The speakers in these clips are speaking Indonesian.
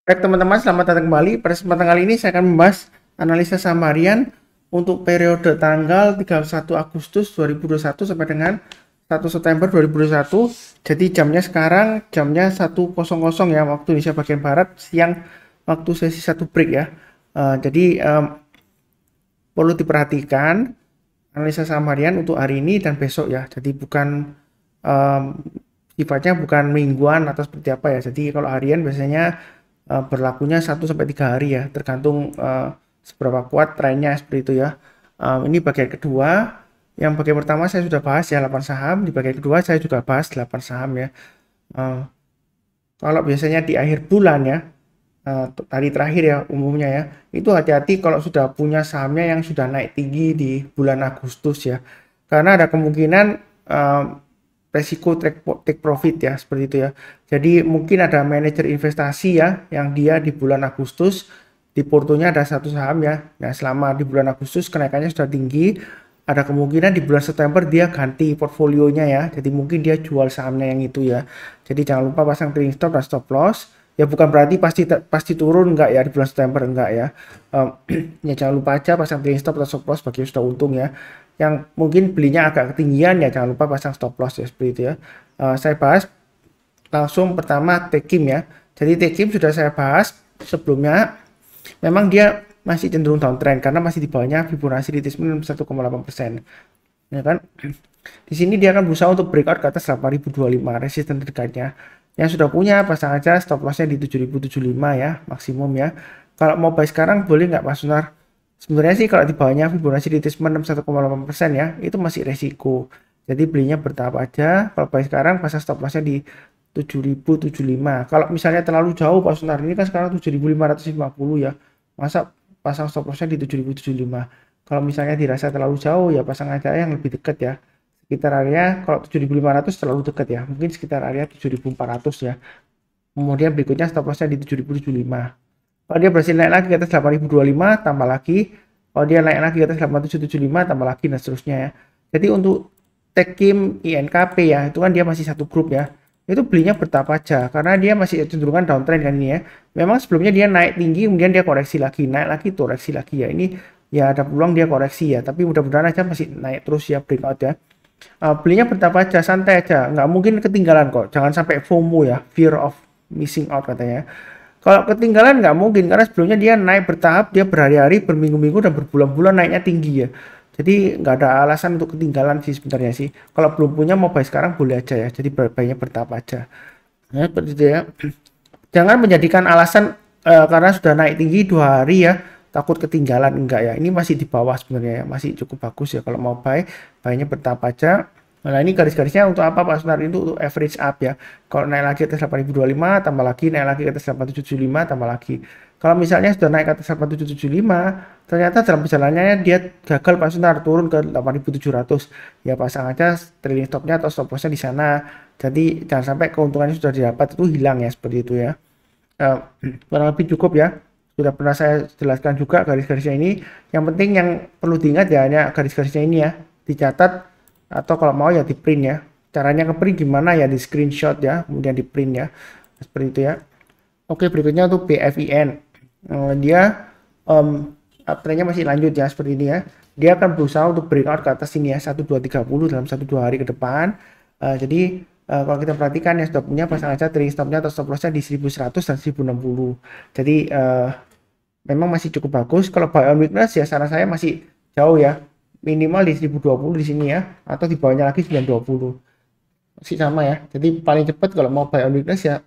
Baik teman-teman, selamat datang kembali. Pada kesempatan kali ini saya akan membahas analisa saham harian untuk periode tanggal 31 Agustus 2021 sampai dengan 1 September 2021. Jadi jamnya 1.00 ya, waktu Indonesia bagian Barat, siang waktu sesi 1 break ya. Jadi perlu diperhatikan analisa saham harian untuk hari ini dan besok ya. Jadi um, sifatnya bukan mingguan atau seperti apa ya. Jadi kalau harian biasanya berlakunya 1 sampai 3 hari ya, tergantung seberapa kuat trennya seperti itu ya. Ini bagian kedua. Yang bagian pertama saya sudah bahas ya 8 saham, di bagian kedua saya juga bahas 8 saham ya. Uh, Kalau biasanya di akhir bulan ya, hari terakhir ya umumnya ya, itu hati-hati kalau sudah punya sahamnya yang sudah naik tinggi di bulan Agustus ya, karena ada kemungkinan resiko take profit ya seperti itu ya. Jadi mungkin ada manajer investasi ya yang dia di bulan Agustus di portonya ada satu saham ya. Nah, selama di bulan Agustus kenaikannya sudah tinggi, ada kemungkinan di bulan September dia ganti portfolionya ya. Jadi mungkin dia jual sahamnya yang itu ya. Jadi jangan lupa pasang trading stop dan stop loss. Ya bukan berarti pasti turun enggak ya di bulan September enggak ya. Ya jangan lupa aja pasang trading stop atau stop loss bagi yang sudah untung ya. Yang mungkin belinya agak ketinggian ya jangan lupa pasang stop loss ya seperti itu ya. Saya bahas langsung pertama Tekim ya. Jadi Tekim sudah saya bahas sebelumnya. Memang dia masih cenderung downtrend karena masih di bawahnya Fibonacci retracement 1,8%. Ya kan? Di sini dia akan berusaha untuk breakout ke atas 8025 resisten terdekatnya. Yang sudah punya pasang aja stop lossnya di 7075 ya maksimum ya. Kalau mau buy sekarang boleh nggak Mas Sunar? Sebenarnya sih kalau di bawahnya Fibonacci retracement 1,8% ya itu masih resiko. Jadi belinya bertahap aja. Kalau buy sekarang pasang stop lossnya di 7075. Kalau misalnya terlalu jauh Pak Sunar, ini kan sekarang 7550 ya. Masa pasang stop lossnya di 7075. Kalau misalnya dirasa terlalu jauh ya pasang aja yang lebih dekat ya, sekitar area, kalau 7500 terlalu dekat ya, mungkin sekitar area 7400 ya. Kemudian berikutnya stop lossnya di 7075. Kalau dia berhasil naik lagi ke atas 8025 tambah lagi. Kalau dia naik lagi ke atas 8775 tambah lagi dan seterusnya ya. Jadi untuk Tekim INKP ya, itu kan dia masih satu grup ya. Itu belinya bertahap aja karena dia masih cenderungan downtrend kan ini ya. Memang sebelumnya dia naik tinggi kemudian dia koreksi lagi, naik lagi koreksi lagi ya. Ini ya ada peluang dia koreksi ya, tapi mudah-mudahan aja masih naik terus ya breakout ya. Belinya bertahap aja, santai aja, nggak mungkin ketinggalan kok. Jangan sampai FOMO ya, fear of missing out katanya. Kalau ketinggalan nggak mungkin karena sebelumnya dia naik bertahap, dia berhari-hari, berminggu-minggu dan berbulan-bulan naiknya tinggi ya. Jadi nggak ada alasan untuk ketinggalan sih sebenarnya sih. Kalau belum punya mau buy sekarang boleh aja ya. Jadi buy-nya bertahap aja. Ya, seperti itu ya. Jangan menjadikan alasan karena sudah naik tinggi 2 hari ya takut ketinggalan enggak ya. Ini masih di bawah sebenarnya ya. Masih cukup bagus ya kalau mau buy-nya bertahap aja. Nah, ini garis-garisnya untuk apa Pak Sunar? Itu untuk average up ya. Kalau naik lagi ke atas 8025 tambah lagi, naik lagi ke atas 8775 tambah lagi. Kalau misalnya sudah naik ke atas 8775, ternyata dalam perjalanannya dia gagal Pak Sunar turun ke 8700. Ya pasang aja trailing stopnya atau stop lossnya di sana. Jadi jangan sampai keuntungannya sudah didapat itu hilang ya seperti itu ya. Uh, Kurang lebih cukup ya. Sudah pernah saya jelaskan juga garis-garisnya ini. Yang penting yang perlu diingat ya hanya garis-garisnya ini ya. Dicatat atau kalau mau ya di print ya. Caranya ke print gimana ya, di screenshot ya kemudian di print ya seperti itu ya. Oke, berikutnya untuk BFIN. Dia trennya masih lanjut ya seperti ini ya. Dia akan berusaha untuk breakout ke atas ini ya 1230 dalam 1-2 hari ke depan. Kalau kita perhatikan ya sudah punya pasang aja trailing stopnya atau stop lossnya di 1100 dan 1060. Jadi memang masih cukup bagus. Kalau buy on weakness ya saran saya masih jauh ya, minimal di 1020 di sini ya, atau di bawahnya lagi 920 masih sama ya. Jadi paling cepat kalau mau buy on weakness ya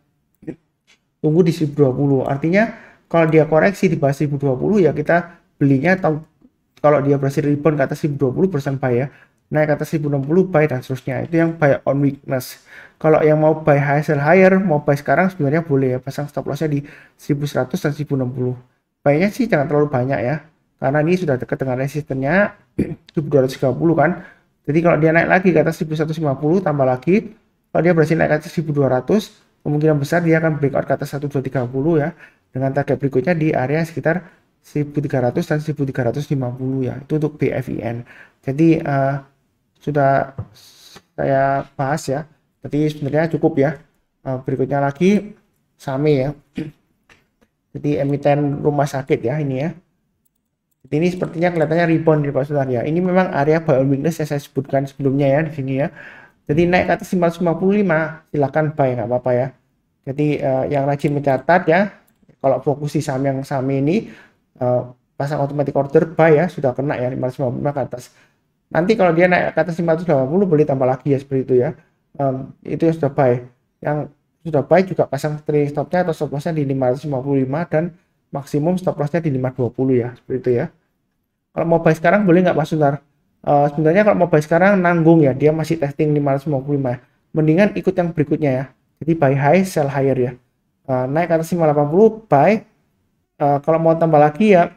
tunggu di 1020. Artinya kalau dia koreksi di bawah 1020 ya kita belinya, atau kalau dia berhasil rebound ke atas 1020 persen buy ya, naik ke atas 1060 buy dan seterusnya. Itu yang buy on weakness. Kalau yang mau buy high sell higher, mau buy sekarang sebenarnya boleh ya, pasang stop lossnya di 1100 dan 1060. Buy-nya sih jangan terlalu banyak ya, karena ini sudah dekat dengan resistennya 1230 kan. Jadi kalau dia naik lagi ke atas 1150 tambah lagi, kalau dia berhasil naik ke atas 1200, kemungkinan besar dia akan breakout ke atas 1230 ya, dengan target berikutnya di area sekitar 1300 dan 1350 ya. Itu untuk BFIN. Jadi sudah saya bahas ya. Jadi sebenarnya cukup ya. Berikutnya lagi SAME ya. Jadi emiten rumah sakit ya ini ya. Jadi ini sepertinya kelihatannya rebound di Pak Sunar ya. Ini memang area buy on weakness yang saya sebutkan sebelumnya ya di sini ya. Jadi naik ke atas 555 silakan buy nggak apa-apa ya. Jadi yang rajin mencatat ya, kalau fokus di saham yang saham ini pasang automatic order buy ya, sudah kena ya 555 ke atas. Nanti kalau dia naik ke atas 580 boleh tambah lagi ya seperti itu ya. Itu yang sudah buy. Yang sudah buy juga pasang trailing stopnya atau stop lossnya di 555 dan maksimum stop lossnya di 520 ya seperti itu ya. Kalau mau buy sekarang boleh nggak Mas Sunar? Sebenarnya kalau mau buy sekarang nanggung ya, dia masih testing 555. Mendingan ikut yang berikutnya ya. Jadi buy high, sell higher ya. Naik ke atas 580 buy. Kalau mau tambah lagi ya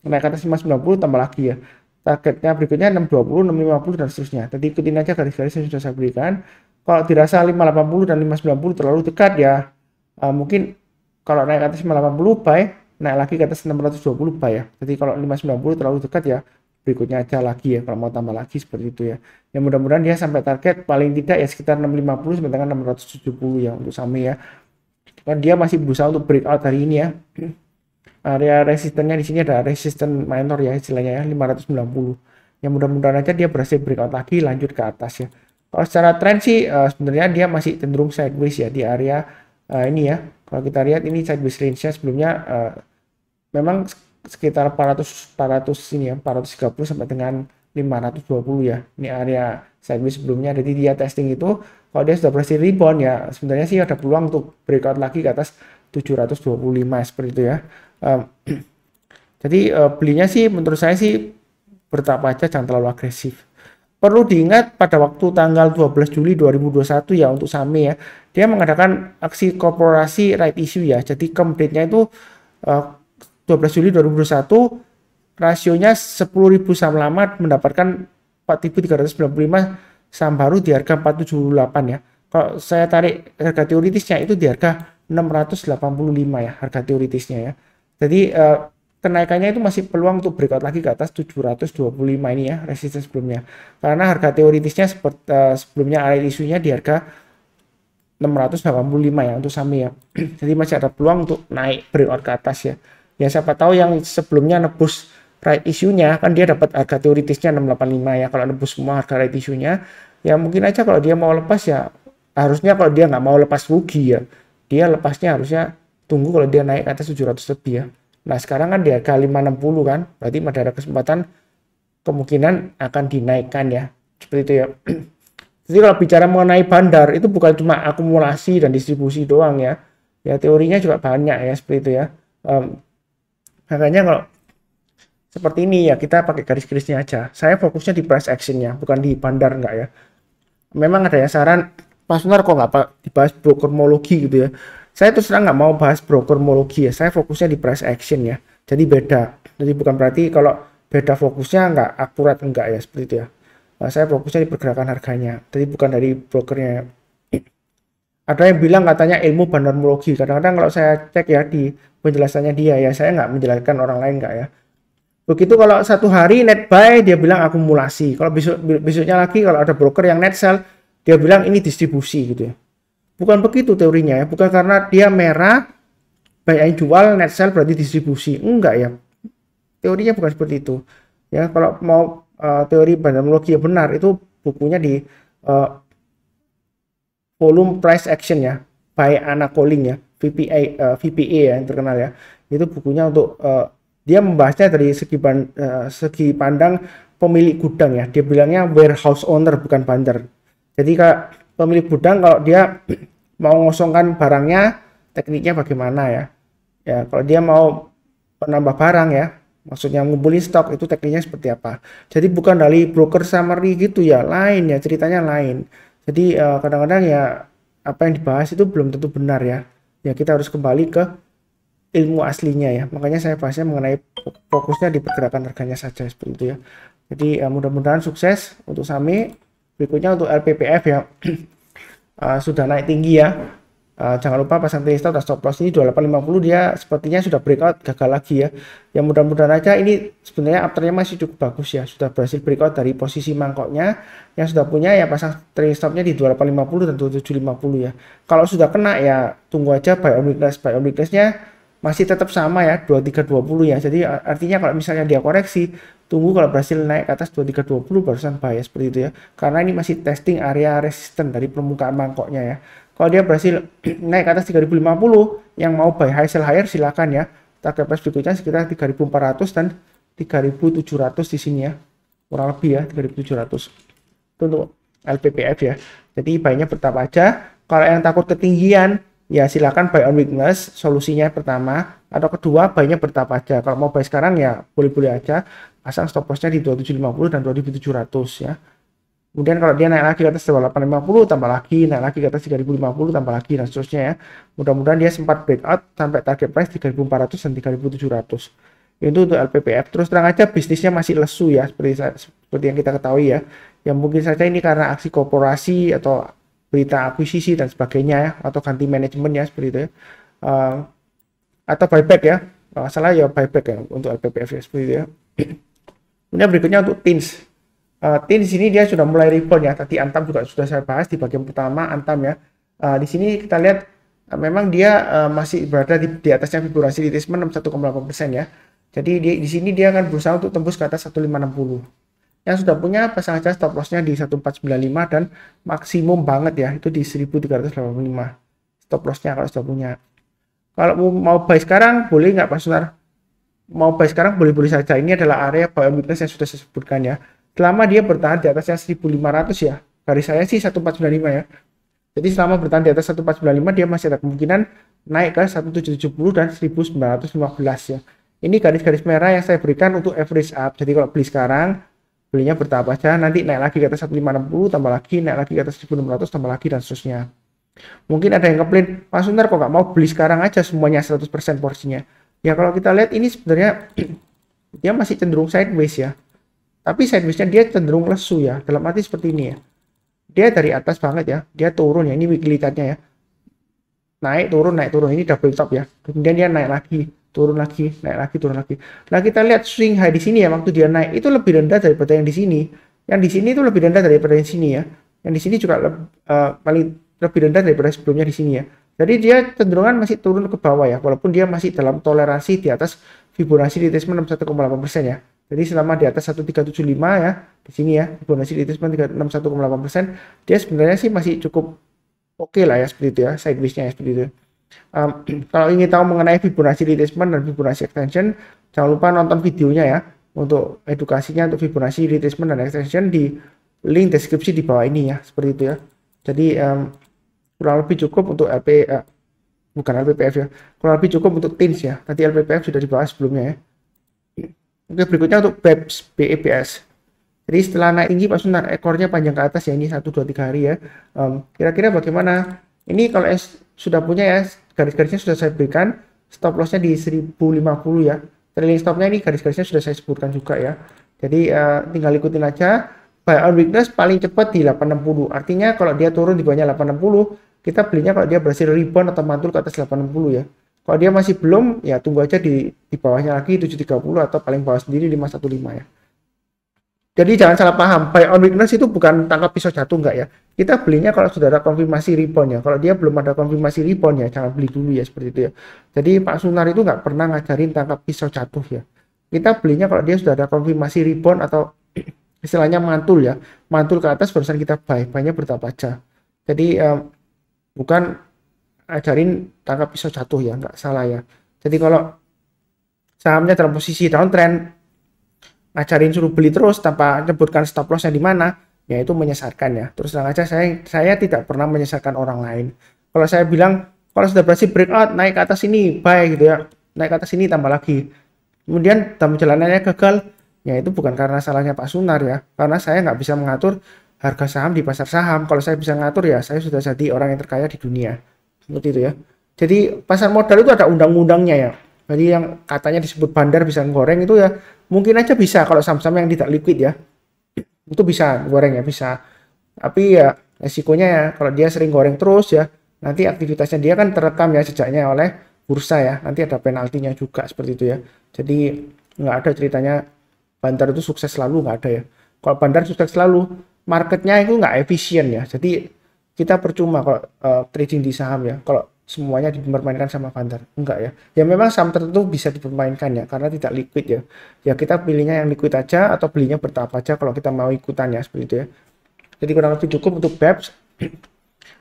naik ke atas 590 tambah lagi ya. Targetnya berikutnya 620, 650 dan seterusnya. Jadi ikutin aja garis-garis yang sudah saya berikan. Kalau dirasa 580 dan 590 terlalu dekat ya, mungkin kalau naik ke atas 580 buy, naik lagi ke atas 620 buy ya. Jadi kalau 590 terlalu dekat ya, berikutnya aja lagi ya kalau mau tambah lagi seperti itu ya. Ya mudah-mudahan dia sampai target paling tidak ya sekitar 650 sampai dengan 670 ya untuk saham ya. Kan dia masih berusaha untuk breakout hari ini ya. Area resistennya di sini ada resisten minor ya istilahnya ya 590. Ya mudah-mudahan aja dia berhasil breakout lagi lanjut ke atas ya. Kalau secara tren sih sebenarnya dia masih cenderung sideways ya di area ini ya. Kalau kita lihat ini sideways range-nya sebelumnya memang sekitar 400 ini ya 430 sampai dengan 520 ya. Ini area sideways sebelumnya. Jadi dia testing itu kalau dia sudah berhasil rebound ya sebenarnya sih ada peluang untuk breakout lagi ke atas 725 seperti itu ya. Jadi belinya sih menurut saya sih bertahap aja, jangan terlalu agresif. Perlu diingat pada waktu tanggal 12 Juli 2021 ya untuk SAME ya, dia mengadakan aksi korporasi right issue ya. Jadi date-nya itu 12 Juli 2021, rasionya 10.000 saham lama mendapatkan 4.395 saham baru di harga 478 ya. Kalau saya tarik harga teoritisnya itu di harga 685 ya harga teoritisnya ya. Jadi kenaikannya itu masih peluang untuk breakout lagi ke atas 725 ini ya resisten sebelumnya. Karena harga teoritisnya seperti sebelumnya area isunya di harga 685 ya untuk saham ya. Jadi masih ada peluang untuk naik breakout ke atas ya. Ya siapa tahu yang sebelumnya nebus right issue-nya kan dia dapat harga teoritisnya 685 ya. Kalau nebus semua harga right issue-nya ya mungkin aja kalau dia mau lepas ya harusnya kalau dia nggak mau lepas rugi ya. Dia lepasnya harusnya tunggu kalau dia naik ke atas 700 lebih ya. Nah sekarang kan di harga 560 kan, berarti masih ada kesempatan kemungkinan akan dinaikkan ya, seperti itu ya. Jadi kalau bicara mengenai bandar itu bukan cuma akumulasi dan distribusi doang ya, ya teorinya juga banyak ya seperti itu ya. Makanya kalau seperti ini ya kita pakai garis-garisnya aja. Saya fokusnya di price actionnya, bukan di bandar enggak ya. Memang ada yang saran, Pak Sunar kok nggak dibahas brokermologi gitu ya. Saya terus terang nggak mau bahas brokermologi ya. Saya fokusnya di price action ya. Jadi beda. Jadi bukan berarti kalau beda fokusnya nggak akurat enggak ya seperti itu ya. Nah, saya fokusnya di pergerakan harganya. Jadi bukan dari brokernya. Ada yang bilang katanya ilmu bandarmologi. Kadang-kadang kalau saya cek ya di penjelasannya dia ya, saya nggak menjelaskan orang lain nggak ya. Begitu kalau satu hari net buy dia bilang akumulasi. Kalau besoknya lagi kalau ada broker yang net sell dia bilang ini distribusi gitu ya. Bukan begitu teorinya ya, bukan karena dia merah buy and jual net sell berarti distribusi. Enggak ya. Teorinya bukan seperti itu. Ya, kalau mau teori bandarmologi yang benar itu bukunya di volume price action ya, by Anna Colling ya, VPA ya yang terkenal ya. Itu bukunya untuk dia membahasnya dari segi pandang pemilik gudang ya. Dia bilangnya warehouse owner bukan bandar. Jadi pemilik gudang kalau dia mau ngosongkan barangnya tekniknya bagaimana ya. Ya kalau dia mau menambah barang ya, maksudnya ngumpulin stok itu tekniknya seperti apa. Jadi bukan dari broker summary gitu ya, lain ya ceritanya lain. Jadi kadang-kadang ya apa yang dibahas itu belum tentu benar ya. Ya kita harus kembali ke ilmu aslinya ya. Makanya saya bahasnya mengenai fokusnya di pergerakan harganya saja seperti itu ya. Jadi mudah-mudahan sukses untuk SAME. Berikutnya untuk LPPF ya sudah naik tinggi ya. Jangan lupa pasang trailing stop dan stop loss ini 2850 dia sepertinya sudah breakout gagal lagi ya. Yang mudah-mudahan aja ini sebenarnya afternya masih cukup bagus ya. Sudah berhasil breakout dari posisi mangkoknya. Yang sudah punya ya pasang trailing stopnya di 2850 dan 2750 ya. Kalau sudah kena ya tunggu aja buy on weakness. Buy on weakness-nya masih tetap sama ya 2320 ya. Jadi artinya kalau misalnya dia koreksi, tunggu kalau berhasil naik ke atas 2320 barusan buy ya, seperti itu ya. Karena ini masih testing area resisten dari permukaan mangkoknya ya. Kalau dia berhasil naik ke atas 3050, yang mau buy high sell higher silakan ya. Target price berikutnya sekitar 3400 dan 3700 di sini ya. Kurang lebih ya 3700. Itu untuk LPPF ya. Jadi buy-nya bertahap aja. Kalau yang takut ketinggian ya silakan buy on weakness, solusinya pertama, atau kedua buy-nya bertahap aja. Kalau mau buy sekarang ya boleh-boleh aja, pasang stop loss-nya di 2750 dan 2700 ya. Kemudian kalau dia naik lagi ke atas 2850 tambah lagi, naik lagi ke atas 3050 tambah lagi dan seterusnya ya. Mudah-mudahan dia sempat breakout sampai target price 3400 dan 3700. Itu untuk LPPF. Terus terang aja bisnisnya masih lesu ya, seperti yang kita ketahui ya. Yang mungkin saja ini karena aksi korporasi atau berita akuisisi dan sebagainya ya, atau ganti manajemen ya, seperti itu ya. Atau buyback ya, salah ya buyback ya untuk LPPF ya, seperti itu ya. Kemudian berikutnya untuk TINS. TINS di sini dia sudah mulai rebound ya. Tadi Antam juga sudah saya bahas di bagian pertama Antam ya. Di sini kita lihat memang dia masih berada di atasnya Fibonacci retracement 61,8% ya. Jadi di sini dia akan berusaha untuk tembus ke atas 1560. Yang sudah punya pasang aja stop loss-nya di 1495 dan maksimum banget ya itu di 1385 stop loss-nya kalau sudah punya. Kalau mau buy sekarang boleh nggak Pak Sunar? Mau buy sekarang boleh-boleh saja. Ini adalah area buy on weakness yang sudah saya sebutkan ya. Selama dia bertahan di atasnya 1500 ya. Garis saya sih 1495 ya. Jadi selama bertahan di atas 1495 dia masih ada kemungkinan naik ke 1770 dan 1915 ya. Ini garis-garis merah yang saya berikan untuk average up. Jadi kalau beli sekarang, belinya bertahap aja, nanti naik lagi ke atas 1560, tambah lagi, naik lagi ke atas 1600, tambah lagi, dan seterusnya. Mungkin ada yang komplain, Pak Sunar kok nggak mau beli sekarang aja semuanya 100% porsinya. Ya kalau kita lihat ini sebenarnya dia masih cenderung sideways ya. Tapi sideways-nya dia cenderung lesu ya, dalam arti seperti ini ya. Dia dari atas banget ya, dia turun ya, ini weekly chart-nya ya. Naik, turun, ini double top ya. Kemudian dia naik lagi, turun lagi, naik lagi, turun lagi. Nah, kita lihat swing high di sini ya, waktu dia naik itu lebih rendah daripada yang di sini. Yang di sini itu lebih rendah daripada yang sini ya. Yang di sini juga paling lebih rendah daripada sebelumnya di sini ya. Jadi dia cenderungan masih turun ke bawah ya, walaupun dia masih dalam toleransi di atas Fibonacci retracement 61,8% ya. Jadi selama di atas 1375 ya, di sini ya, Fibonacci retracement 61,8%, dia sebenarnya sih masih cukup oke lah ya, seperti itu ya, sideways-nya ya, seperti itu. Kalau ingin tahu mengenai Fibonacci retracement dan Fibonacci extension, jangan lupa nonton videonya ya untuk edukasinya untuk Fibonacci retracement dan extension di link deskripsi di bawah ini ya, seperti itu ya. Jadi kurang lebih cukup untuk bukan LPPF ya, kurang lebih cukup untuk TINS ya. Tadi LPPF sudah dibahas sebelumnya ya. Oke, berikutnya untuk BEPS. Jadi setelah naik tinggi Pak Sunar, ekornya panjang ke atas ya, ini 1, 2, 3 hari ya. Kira-kira bagaimana? Ini kalau sudah punya ya, garis-garisnya sudah saya berikan, stop lossnya di 1050 ya. Trailing stopnya ini garis-garisnya sudah saya sebutkan juga ya. Jadi tinggal ikutin aja. Buy on weakness paling cepat di 860. Artinya kalau dia turun di bawahnya 860, kita belinya kalau dia berhasil rebound atau mantul ke atas 860 ya. Kalau dia masih belum, ya tunggu aja di bawahnya lagi 730 atau paling bawah sendiri 515 ya. Jadi jangan salah paham, buy on weakness itu bukan tangkap pisau jatuh enggak ya. Kita belinya kalau sudah ada konfirmasi rebound ya. Kalau dia belum ada konfirmasi rebound ya, jangan beli dulu ya, seperti itu ya. Jadi Pak Sunar itu nggak pernah ngajarin tangkap pisau jatuh ya. Kita belinya kalau dia sudah ada konfirmasi rebound atau istilahnya mantul ya. Mantul ke atas barusan kita buy-nya bertahap aja. Jadi bukan ajarin tangkap pisau jatuh ya, nggak salah ya. Jadi kalau sahamnya dalam posisi downtrend, ngajarin suruh beli terus tanpa menyebutkan stop loss-nya di mana, ya itu menyesatkan ya. Terus terang aja saya tidak pernah menyesatkan orang lain. Kalau saya bilang kalau sudah berhasil breakout naik ke atas ini buy gitu ya, naik ke atas ini tambah lagi. Kemudian dalam perjalanannya gagal, ya itu bukan karena salahnya Pak Sunar ya, karena saya nggak bisa mengatur harga saham di pasar saham. Kalau saya bisa ngatur ya saya sudah jadi orang yang terkaya di dunia. Seperti itu ya. Jadi pasar modal itu ada undang-undangnya ya. Jadi yang katanya disebut bandar bisa goreng itu ya mungkin aja bisa kalau saham-saham yang tidak liquid ya. Itu bisa goreng ya, bisa. Tapi ya resikonya ya kalau dia sering goreng terus ya, nanti aktivitasnya dia kan terekam ya jejaknya oleh bursa ya. Nanti ada penaltinya juga seperti itu ya. Jadi nggak ada ceritanya bandar itu sukses selalu, nggak ada ya. Kalau bandar sukses selalu, marketnya itu nggak efisien ya. Jadi kita percuma kalau trading di saham ya. Kalau semuanya dipermainkan sama Panther. Enggak ya. Ya memang saham tertentu bisa dipermainkan ya karena tidak liquid ya. Ya kita pilihnya yang liquid aja atau belinya bertahap aja kalau kita mau ikutan ya seperti itu ya. Jadi kurang lebih cukup untuk BEPS.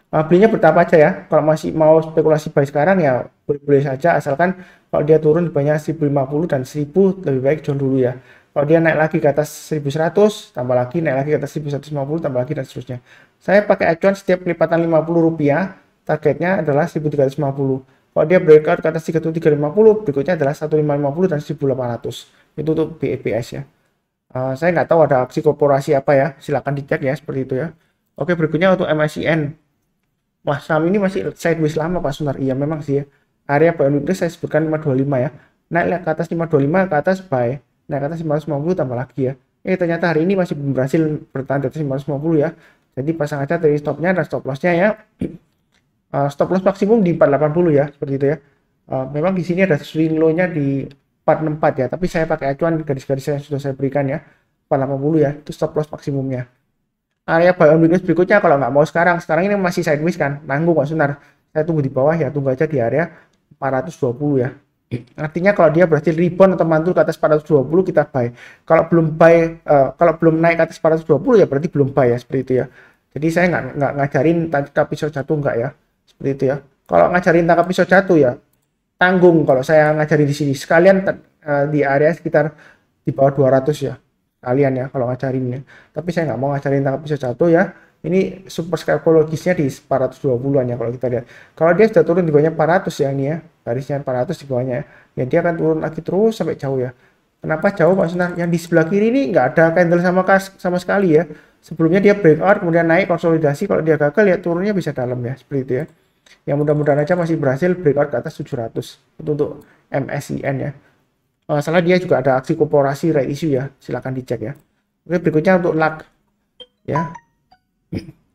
Belinya bertahap aja ya. Kalau masih mau spekulasi buy sekarang ya boleh-boleh saja asalkan kalau dia turun di banyak 1050 dan 1000 lebih baik jual dulu ya. Kalau dia naik lagi ke atas 1100 tambah lagi, naik lagi ke atas 1150 tambah lagi dan seterusnya. Saya pakai acuan setiap pelipatan Rp50, targetnya adalah 1350. Kalau dia breakout ke atas 1350, berikutnya adalah 1550 dan 1800. Itu untuk BEPS ya. Saya nggak tahu ada aksi korporasi apa ya, silakan dicek ya seperti itu ya. Oke, berikutnya untuk MSCN. Wah, saham ini masih sideways lama Pak Sunar. Iya memang sih ya. Area buy on weakness saya sebutkan 525 ya. Naik ke atas 525, ke atas buy. Naik ke atas 550 tambah lagi ya. Ternyata hari ini masih belum berhasil bertahan di atas 550 ya. Jadi pasang aja dari stopnya dan stop lossnya ya. Stop loss maksimum di 480 ya, seperti itu ya. Memang di sini ada swing low-nya di 464 ya, tapi saya pakai acuan garis-garis yang sudah saya berikan ya. 480 ya, itu stop loss maksimumnya. Area buy on weakness berikutnya kalau nggak mau sekarang ini masih sideways kan, nanggung Pak Sunar. Saya tunggu di bawah ya, tunggu aja di area 420 ya. Artinya kalau dia berhasil rebound atau mantul ke atas 420 kita buy. Kalau belum buy, kalau belum naik ke atas 420 ya berarti belum buy ya, seperti itu ya. Jadi saya nggak ngajarin tangkap pisau jatuh enggak ya, seperti itu ya. Kalau ngajarin tangkap pisau jatuh ya tanggung kalau saya ngajarin di sini. Sekalian di area sekitar di bawah 200 ya. Kalian ya kalau ngajarinnya. Tapi saya nggak mau ngajarin tangkap pisau jatuh ya. Ini super psikologisnya di 420-an ya kalau kita lihat. Kalau dia sudah turun di bawahnya 400 ya ini ya. Garisnya 400 di bawahnya ya. Ya dia akan turun lagi terus sampai jauh ya. Kenapa jauh Pak Sunar? Yang di sebelah kiri ini nggak ada candle sama sekali ya. Sebelumnya dia breakout kemudian naik konsolidasi. Kalau dia gagal ya turunnya bisa dalam ya. Seperti itu ya. Yang mudah-mudahan aja masih berhasil breakout ke atas 700. Itu untuk MSCN ya. Salah dia juga ada aksi korporasi right issue ya. Silahkan dicek ya. Oke, berikutnya untuk LAK ya.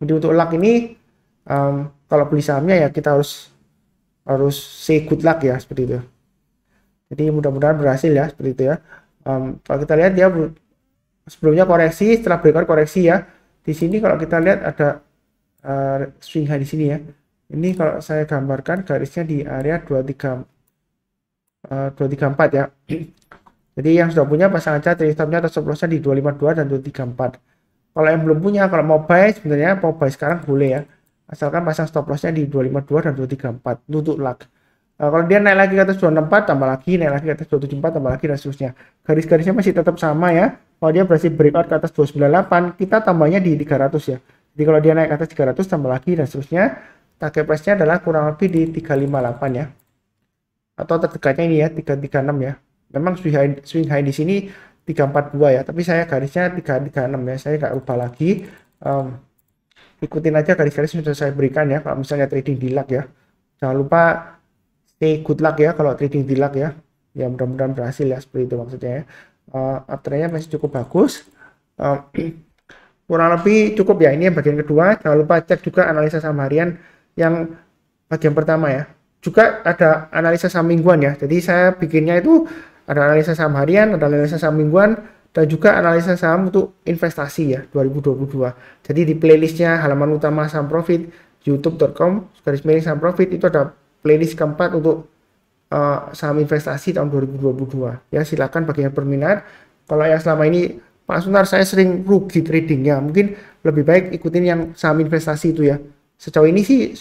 Jadi untuk LAK ini kalau beli sahamnya ya kita harus say good luck ya seperti itu. Jadi mudah-mudahan berhasil ya seperti itu ya. Kalau kita lihat dia sebelumnya koreksi, setelah breakout koreksi ya. Di sini kalau kita lihat ada swing high di sini ya. Ini kalau saya gambarkan garisnya di area 234 ya. Jadi yang sudah punya pasang aja trade stopnya atau stop lossnya di 252 dan 234. Kalau yang belum punya, kalau mau buy sebenarnya mau buy sekarang boleh ya. Asalkan pasang stop lossnya di 252 dan 234 untuk LAK. Kalau dia naik lagi ke atas 264 tambah lagi, naik lagi ke atas 274 tambah lagi dan seterusnya. Garis-garisnya masih tetap sama ya. Kalau dia berhasil breakout ke atas 298, kita tambahnya di 300 ya. Jadi kalau dia naik ke atas 300 tambah lagi dan seterusnya. Target price-nya adalah kurang lebih di 358 ya. Atau terdekatnya ini ya 336 ya. Memang swing high di sini 342 ya, tapi saya garisnya 336 ya. Saya nggak ubah lagi. Ikutin aja garis-garis yang sudah saya berikan ya. Kalau misalnya trading di LAK ya. Jangan lupa stay good luck ya kalau trading di LAK ya. Ya mudah-mudahan berhasil ya seperti itu maksudnya ya. Uptrendnya masih cukup bagus. Kurang lebih cukup ya, ini yang bagian kedua. Jangan lupa cek juga analisa saham harian yang bagian pertama ya. Juga ada analisa saham mingguan ya. Jadi saya bikinnya itu ada analisa saham harian, ada analisa saham mingguan, dan juga analisa saham untuk investasi ya 2022. Jadi di playlistnya halaman utama saham profit youtube.com/saham profit itu ada playlist keempat untuk saham investasi tahun 2022 ya. Silakan bagi yang berminat. Kalau yang selama ini Pak Sunar saya sering rugi tradingnya, mungkin lebih baik ikutin yang saham investasi itu ya. Sejauh ini sih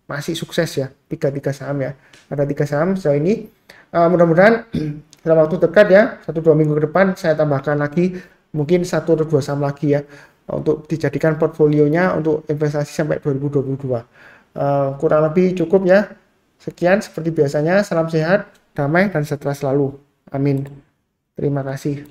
masih sukses ya, 3 saham ya. Ada 3 saham sejauh ini. Mudah-mudahan dalam waktu dekat ya, 1-2 minggu ke depan saya tambahkan lagi mungkin 1 atau 2 saham lagi ya untuk dijadikan portfolionya untuk investasi sampai 2022. Kurang lebih cukup ya. Sekian seperti biasanya, salam sehat, damai dan sejahtera selalu. Amin. Terima kasih.